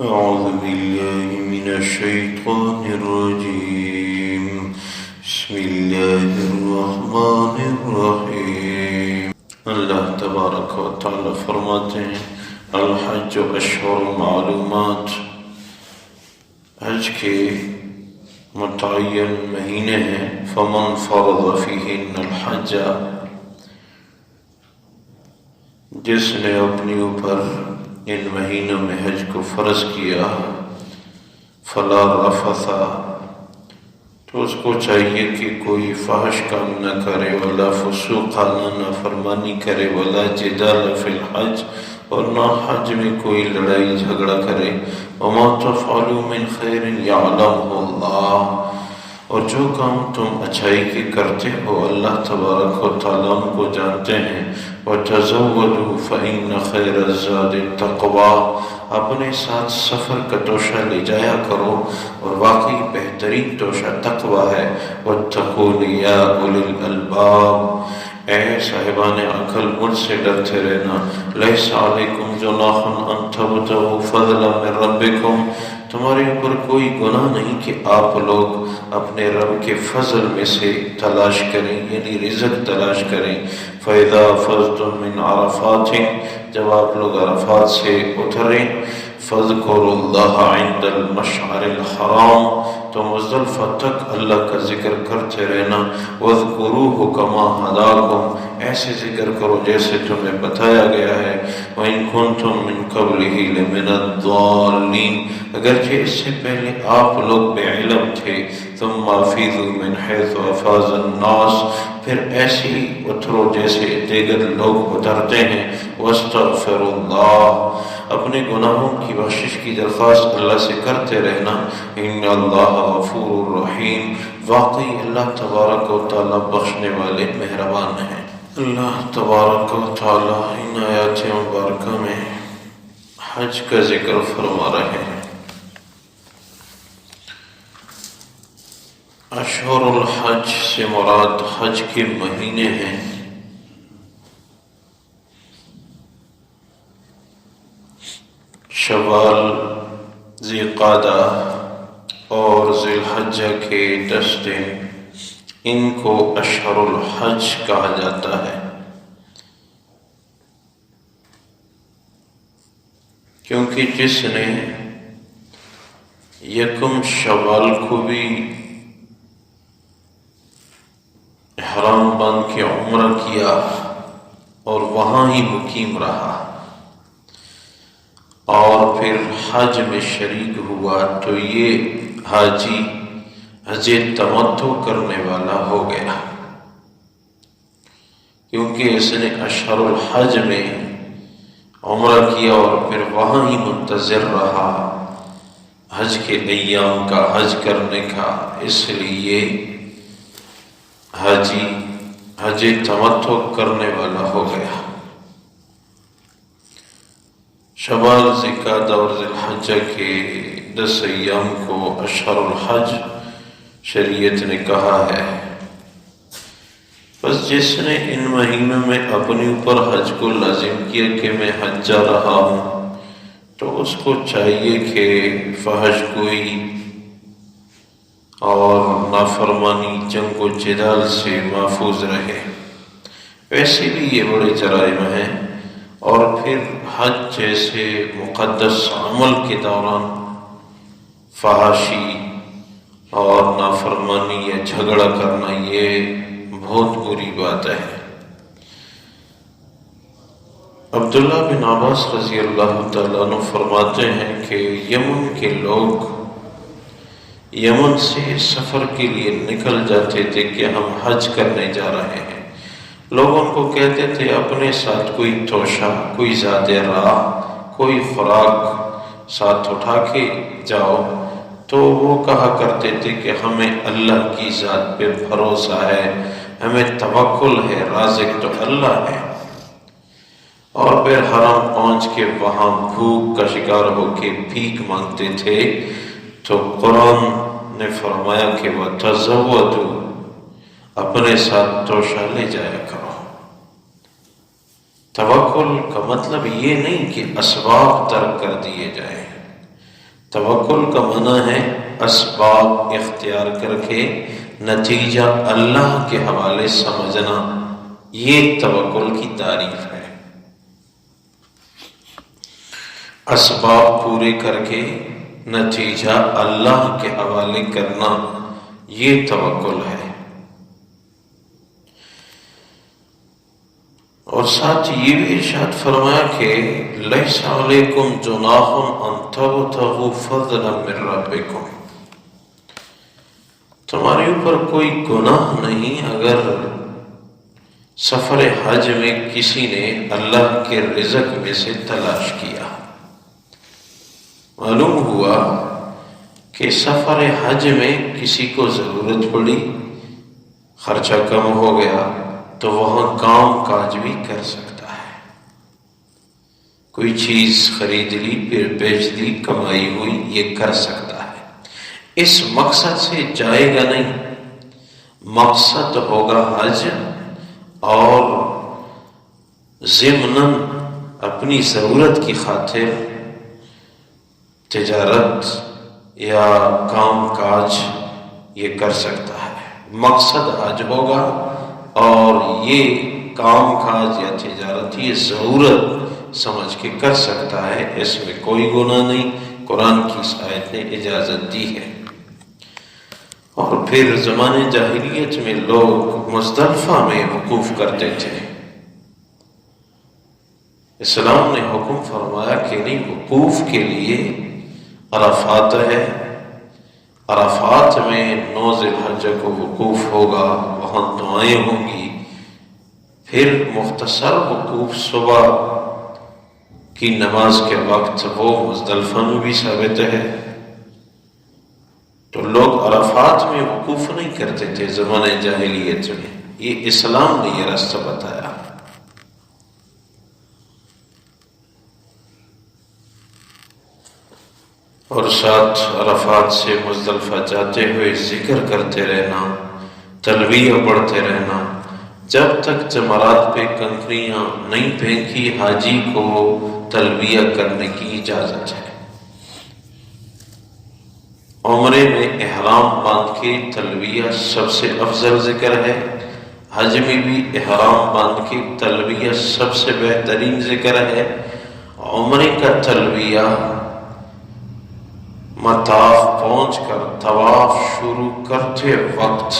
أعوذ بالله من الشيطان الرجيم. بسم الله الرحمن الرحیم. اللہ تبارک و تعالی فرماتے ہیں الحج اشہر معلومات، حج کے متعین مہینے ہیں. فمن فرض فیہن الحج، جس نے اپنے اوپر ان مہینوں میں حج کو فرض کیا، فلا رفث، تو اس کو چاہیے کہ کوئی فحش کام نہ کرے، ولا فسوق، نہ نافرمانی کرے، ولا جدال فی الحج، اور نہ حج میں کوئی لڑائی جھگڑا کرے. وما تفعلوا من خیر یعلمہ اللہ، اور جو کام تم اچھائی کے کرتے ہو اللہ تبارک و تعالیٰ ان کو جانتے ہیں. وَتَزَوَّدُوا فَإِنَّ خَيْرَ الزَّادِ التَّقْوَىٰ، اپنے ساتھ سفر کا توشہ لے جایا کرو، اور واقعی بہترین توشہ تقویٰ ہے. وَاتَّقُونِ يَا أُولِي الْأَلْبَابِ، اے صاحبان عقل مجھ سے ڈرتے رہنا. لَيْسَ عَلَيْكُمْ جُنَاحٌ أَن تَبْتَغُوا فَضْلًا مِّن رَّبِّكُمْ، تمہارے اوپر کوئی گناہ نہیں کہ آپ لوگ اپنے رب کے فضل میں سے تلاش کریں، یعنی رزق تلاش کریں. فَإِذَا أَفَضْتُم مِّنْ عَرَفَاتٍ، جب آپ لوگ عرفات سے اتریں. فَاذْكُرُوا اللَّهَ عِندَ الْمَشْعَرِ الْحَرَامِ، تو مزدلفہ تک اللہ کا ذکر کرتے رہنا. وَاذْكُرُوهُ كَمَا هَدَاكُمْ، ایسے ذکر کرو جیسے تمہیں بتایا گیا ہے. وَإِن كُنتُم مِّن قَبْلِهِ لَمِنَ الضَّالِّينَ، اگرچہ اس سے پہلے آپ لوگ بے علم تھے. ثُمَّ أَفِيضُوا مِنْ حَيْثُ أَفَاضَ النَّاسُ، پھر ایسے ہی اترو جیسے دیگر لوگ اترتے ہیں. وَاسْتَغْفِرُوا اللَّهَ، اپنے گناہوں کی بخشش کی درخواست اللہ سے کرتے رہنا. ان اللہ غفور رحیم، واقعی اللہ تبارک و تعالی بخشنے والے مہربان ہیں. اللہ تبارک و تعالی ان آیات مبارکہ میں حج کا ذکر فرما رہے ہیں. اشہر الحج سے مراد حج کے مہینے ہیں. شوال، ذی قعدہ اور ذی الحجہ کے 10 دن، ان کو اشہر الحج کہا جاتا ہے، کیونکہ جس نے یکم شوال کو بھی حرام باندھ کے عمرہ کیا اور وہاں ہی مقیم رہا اور پھر حج میں شریک ہوا، تو یہ حاجی حج تمتع کرنے والا ہو گیا، کیونکہ اس نے اشہر الحج میں عمرہ کیا اور پھر وہاں ہی منتظر رہا حج کے ایام کا، حج کرنے کا. اس لیے حاجی حج تمتع کرنے والا ہو گیا. شوال، ذی قعدہ اور ذی الحجہ کے 10 ایام کو اشہر الحج شریعت نے کہا ہے. بس جس نے ان مہینوں میں اپنے اوپر حج کو لازم کیا کہ میں حجہ رہا ہوں، تو اس کو چاہیے کہ فحش گوئی اور نافرمانی، جنگ و جدال سے محفوظ رہے. ویسے بھی یہ بڑے جرائم ہیں، اور پھر حج جیسے مقدس عمل کے دوران فحاشی اور نافرمانی یا جھگڑا کرنا یہ بہت بری بات ہے. عبداللہ بن عباس رضی اللہ تعالیٰ عنہ فرماتے ہیں کہ یمن کے لوگ یمن سے سفر کے لیے نکل جاتے تھے کہ ہم حج کرنے جا رہے ہیں. لوگ ان کو کہتے تھے اپنے ساتھ کوئی توشہ، کوئی زاد راہ، کوئی خوراک ساتھ اٹھا کے جاؤ. تو وہ کہا کرتے تھے کہ ہمیں اللہ کی ذات پہ بھروسہ ہے، ہمیں توکل ہے، رازق تو اللہ ہے. اور پھر حرم پہنچ کے وہاں بھوک کا شکار ہو کے بھیک مانگتے تھے. تو قرآن نے فرمایا کہ وَتَزَوَّدُوا، اپنے ساتھ توشہ لے جایا کرو. توکل کا مطلب یہ نہیں کہ اسباب ترک کر دیے جائیں، توکل کا معنی ہے اسباب اختیار کر کے نتیجہ اللہ کے حوالے سمجھنا، یہ توکل کی تعریف ہے۔ اسباب پورے کر کے نتیجہ اللہ کے حوالے کرنا، یہ توکل ہے۔ اور ساتھ یہ بھی ارشاد فرمایا کہ لیس علیکم جناح ان تبتغوا فضلا من ربکم، تمہارے اوپر کوئی گناہ نہیں اگر سفر حج میں کسی نے اللہ کے رزق میں سے تلاش کیا۔ معلوم ہوا کہ سفر حج میں کسی کو ضرورت پڑی، خرچہ کم ہو گیا تو وہاں کام کاج بھی کر سکتا ہے، کوئی چیز خرید لی پھر بیچ دی، کمائی ہوئی، یہ کر سکتا ہے۔ اس مقصد سے جائے گا نہیں، مقصد ہوگا حج، اور ضمناً اپنی ضرورت کی خاطر تجارت یا کام کاج یہ کر سکتا ہے۔ مقصد حج ہوگا اور یہ کام کاج یا تجارت یہ ضرورت سمجھ کے کر سکتا ہے، اس میں کوئی گناہ نہیں، قرآن کی اس آیت نے اجازت دی ہے۔ اور پھر زمانے جاہلیت میں لوگ مزدلفہ میں وقوف کرتے تھے، اسلام نے حکم فرمایا کہ نہیں، وقوف کے لیے عرفات ہے، عرفات میں 9 ذی الحجہ کو وقوف ہوگا، وہاں دعائیں ہوں گی، پھر مختصر وقوف صبح کی نماز کے وقت وہ مزدلفہ میں بھی ثابت ہے۔ تو لوگ عرفات میں وقوف نہیں کرتے تھے زمانے جاہلیت میں، یہ اسلام نے یہ راستہ بتایا۔ اور ساتھ عرفات سے مزدلفہ جاتے ہوئے ذکر کرتے رہنا، تلبیہ پڑھتے رہنا، جب تک جمرات پہ کنکریاں نہیں پھینکی حاجی کو تلبیہ کرنے کی اجازت ہے۔ عمرے میں احرام باندھ کے تلبیہ سب سے افضل ذکر ہے، حج میں بھی احرام باندھ کے تلبیہ سب سے بہترین ذکر ہے۔ عمرے کا تلبیہ مطاف پہنچ کر طواف شروع کرتے وقت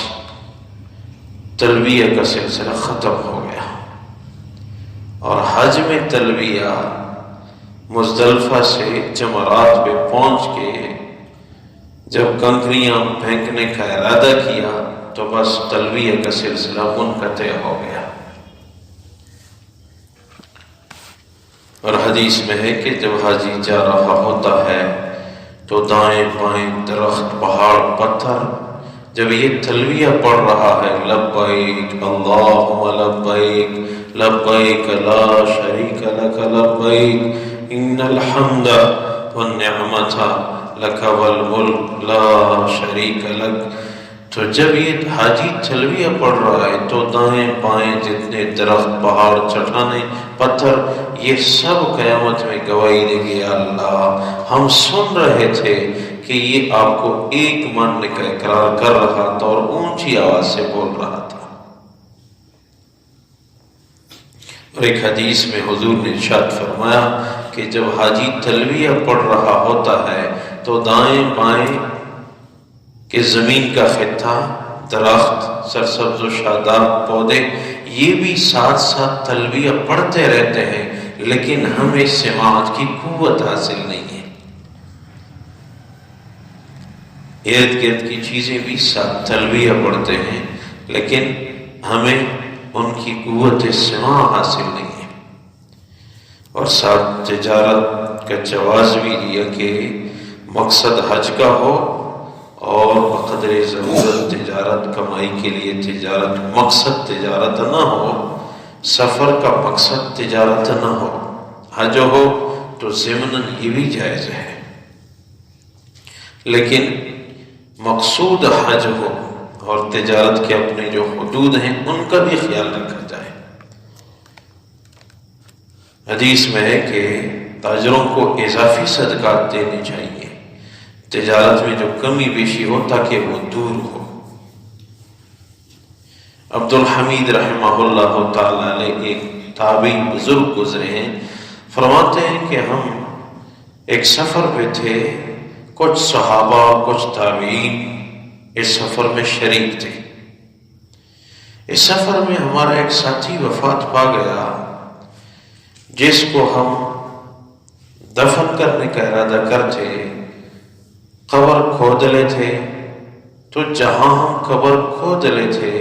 تلبیہ کا سلسلہ ختم ہو گیا، اور حج میں تلبیہ مزدلفہ سے جمرات پہ پہنچ کے جب کنکریاں پھینکنے کا ارادہ کیا تو بس تلبیہ کا سلسلہ منقطع ہو گیا۔ اور حدیث میں ہے کہ جب حاجی جا رہا ہوتا ہے تو دائیں بائیں درخت، پہاڑ، پتھر، جب یہ تلبیہ پڑھ رہا ہے لبیک اللہم لبیک لبیک لا شریک لک لبیک ان الحمد والنعمت لک والملک لا شریک لک، تو جب یہ حاجی تلبیہ پڑھ رہا ہے تو دائیں بائیں جتنے درخت، پہاڑ، چٹانیں، پتھر، یہ سب قیامت میں گواہی دے گی، اللہ ہم سن رہے تھے کہ یہ آپ کو ایک ماننے کا اقرار کر رہا تھا اور اونچی آواز سے بول رہا تھا۔ اور ایک حدیث میں حضور نے ارشاد فرمایا کہ جب حاجی تلبیہ پڑھ رہا ہوتا ہے تو دائیں بائیں کہ زمین کا خطہ، درخت، سرسبز و شاداب پودے، یہ بھی ساتھ ساتھ تلبیہ پڑھتے رہتے ہیں، لیکن ہمیں سماعت کی قوت حاصل نہیں ہے۔ ارد گرد کی چیزیں بھی ساتھ تلبیہ پڑھتے ہیں، لیکن ہمیں ان کی قوت سماع حاصل نہیں ہے۔ اور ساتھ تجارت کا جواز بھی دیا کہ مقصد حج کا ہو اور بقدر ضرورت تجارت، کمائی کے لیے تجارت، مقصد تجارت نہ ہو، سفر کا مقصد تجارت نہ ہو، حج ہو تو ضمناً یہ بھی جائز ہے، لیکن مقصود حج ہو اور تجارت کے اپنے جو حدود ہیں ان کا بھی خیال رکھا جائے۔ حدیث میں ہے کہ تاجروں کو اضافی صدقات دینے چاہیے، تجارت میں جو کمی بیشی ہو تاکہ وہ دور ہو۔ عبدالحمید رحمہ اللہ تعالی علیہ ایک تابعی بزرگ گزرے ہیں، فرماتے ہیں کہ ہم ایک سفر پہ تھے، کچھ صحابہ کچھ تابعین اس سفر میں شریک تھے۔ اس سفر میں ہمارا ایک ساتھی وفات پا گیا جس کو ہم دفن کرنے کا ارادہ کرتے، قبر کھود لے تھے، تو جہاں ہم قبر کھود لے تھے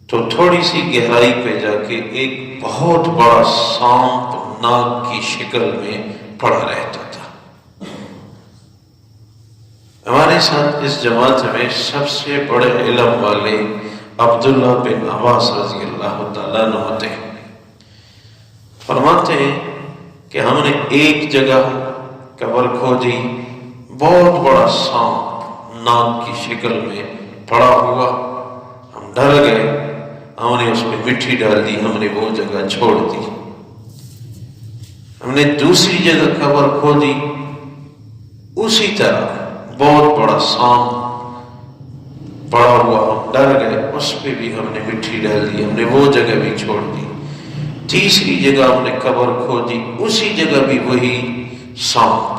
تو تھوڑی سی گہرائی پہ جا کے ایک بہت بڑا سانپ ناگ کی شکل میں پڑا رہتا تھا۔ ہمارے ساتھ اس جماعت میں سب سے بڑے علم والے عبداللہ بن عباس رضی اللہ تعالیٰ عنہ ہوتے ہیں۔ فرماتے ہیں کہ ہم نے ایک جگہ قبر کھودی، بہت بڑا سانپ ناگ کی شکل میں پڑا ہوا، ہم ڈر گئے، ہم نے اس میں مٹی ڈال دی، ہم نے وہ جگہ چھوڑ دی۔ ہم نے دوسری جگہ قبر کھودی، اسی طرح بہت بڑا سانپ پڑا ہوا، ہم ڈر گئے، اس پہ بھی ہم نے مٹی ڈال دی، ہم نے وہ جگہ بھی چھوڑ دی۔ تیسری جگہ ہم نے قبر کھودی، اسی جگہ بھی وہی سانپ۔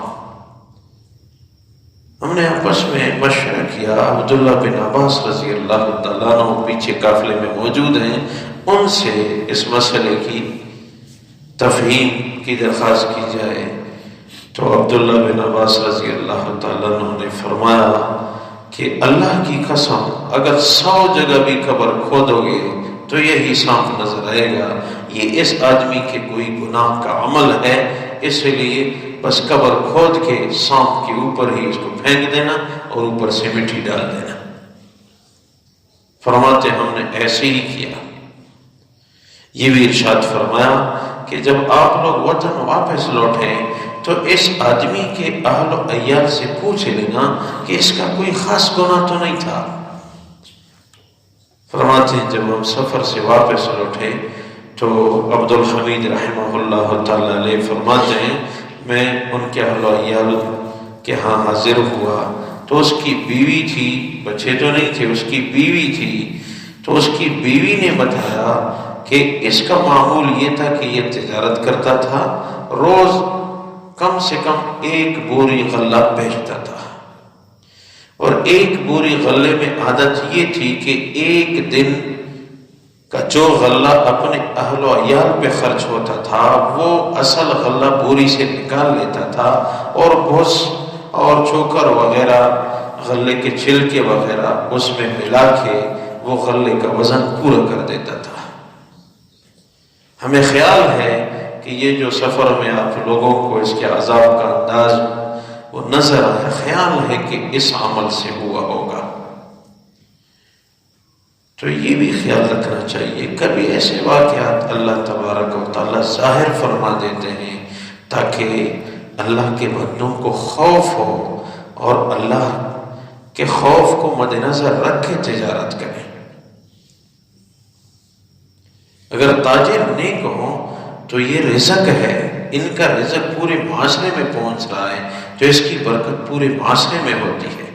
ہم نے آپس میں مشورہ کیا، عبداللہ بن عباس رضی اللہ تعالیٰ عنہ پیچھے قافلے میں موجود ہیں، ان سے اس مسئلے کی تفہیم کی درخواست کی جائے۔ تو عبداللہ بن عباس رضی اللہ تعالیٰ عنہ نے فرمایا کہ اللہ کی قسم اگر 100 جگہ بھی قبر کھودو گے تو یہی سانپ نظر آئے گا، یہ اس آدمی کے کوئی گناہ کا عمل ہے، اس لیے بس قبر کھود کے سانپ کے اوپر ہی اس کو پھینک دینا اور اوپر سے مٹی ڈال دینا۔ فرماتے ہم نے ایسے ہی کیا۔ یہ بھی ارشاد فرمایا کہ جب آپ لوگ وطن واپس لوٹیں تو اس آدمی کے اہل و عیال سے پوچھ لینا کہ اس کا کوئی خاص گناہ تو نہیں تھا۔ فرماتے ہیں جب ہم سفر سے واپس لوٹے تو عبدالحمید رحمہ اللہ تعالی علیہ فرماتے ہیں میں ان کے اہل و عیال کے ہاں حاضر ہوا تو اس کی بیوی تھی، بچے تو نہیں تھے، اس کی بیوی تھی، تو اس کی بیوی نے بتایا کہ اس کا معمول یہ تھا کہ یہ تجارت کرتا تھا، روز کم سے کم 1 بوری غلہ بیچتا تھا، اور 1 بوری غلے میں عادت یہ تھی کہ 1 دن کا جو غلہ اپنے اہل و عیال پہ خرچ ہوتا تھا وہ اصل غلہ بوری سے نکال لیتا تھا اور بھس اور چوکر وغیرہ غلے کے چھلکے وغیرہ اس میں ملا کے وہ غلے کا وزن پورا کر دیتا تھا۔ ہمیں خیال ہے کہ یہ جو سفر میں آپ لوگوں کو اس کے عذاب کا انداز وہ نظر آیا، خیال ہے کہ اس عمل سے ہوا ہوگا۔ تو یہ بھی خیال رکھنا چاہیے، کبھی ایسے واقعات اللہ تبارک و تعالیٰ ظاہر فرما دیتے ہیں تاکہ اللہ کے بندوں کو خوف ہو اور اللہ کے خوف کو مد نظر رکھ کے تجارت کریں۔ اگر تاجر نیک ہو تو یہ رزق ہے، ان کا رزق پورے معاشرے میں پہنچ رہا ہے تو اس کی برکت پورے معاشرے میں ہوتی ہے۔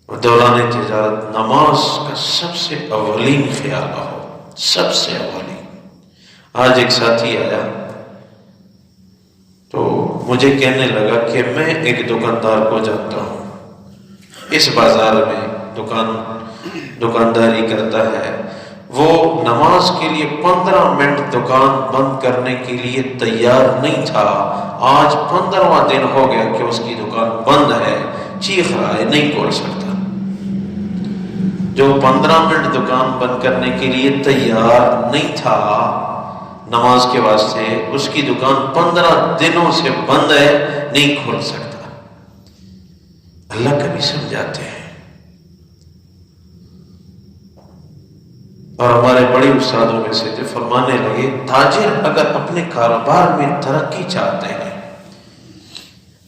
دوران تجارت نماز کا سب سے اولین خیال ہو، سب سے اولین۔ آج ایک ساتھی آیا تو مجھے کہنے لگا کہ میں ایک دکاندار کو جانتا ہوں، اس بازار میں دکانداری کرتا ہے، وہ نماز کے لیے 15 منٹ دکان بند کرنے کے لیے تیار نہیں تھا، آج 15واں دن ہو گیا کہ اس کی دکان بند ہے، چیخ رہا ہے، نہیں کھول سکتا۔ جو 15 منٹ دکان بند کرنے کے لیے تیار نہیں تھا نماز کے واسطے، اس کی دکان 15 دنوں سے بند ہے، نہیں کھول سکتا۔ اللہ کبھی سمجھاتے ہیں۔ اور ہمارے بڑے استادوں میں سے جو فرمانے لگے، تاجر اگر اپنے کاروبار میں ترقی چاہتے ہیں،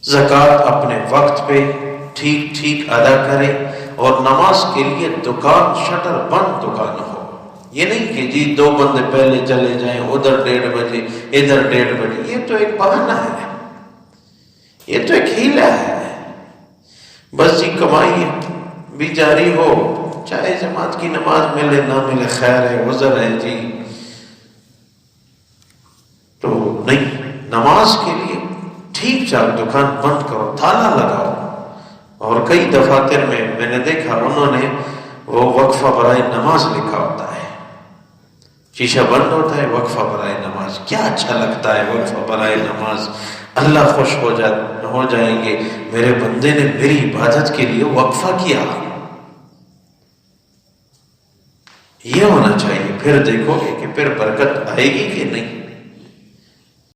زکوٰۃ اپنے وقت پہ ٹھیک ادا کرے اور نماز کے لیے دکان شٹر بند دکان ہو، یہ نہیں کہ جی 2 بندے پہلے چلے جائیں، ادھر 1:30 بجے ادھر 1:30 بجے، یہ تو ایک بہانہ ہے۔ یہ تو ایک ہیلا ہے، بس جی کمائی بھی جاری ہو، چاہے جماعت کی نماز ملے نہ ملے خیر ہے، عذر ہے جی، تو نہیں، نماز کے لیے ٹھیک چار دکان بند کرو، تالا لگاؤ۔ اور کئی دفاتر میں نے دیکھا انہوں نے وہ وقفہ برائے نماز لکھا ہوتا ہے، شیشہ بند ہوتا ہے، وقفہ برائے نماز۔ کیا اچھا لگتا ہے وقفہ برائے نماز، اللہ خوش ہو جائیں گے، میرے بندے نے میری عبادت کے لیے وقفہ کیا، یہ ہونا چاہیے۔ پھر دیکھو گے کہ پھر برکت آئے گی کہ نہیں۔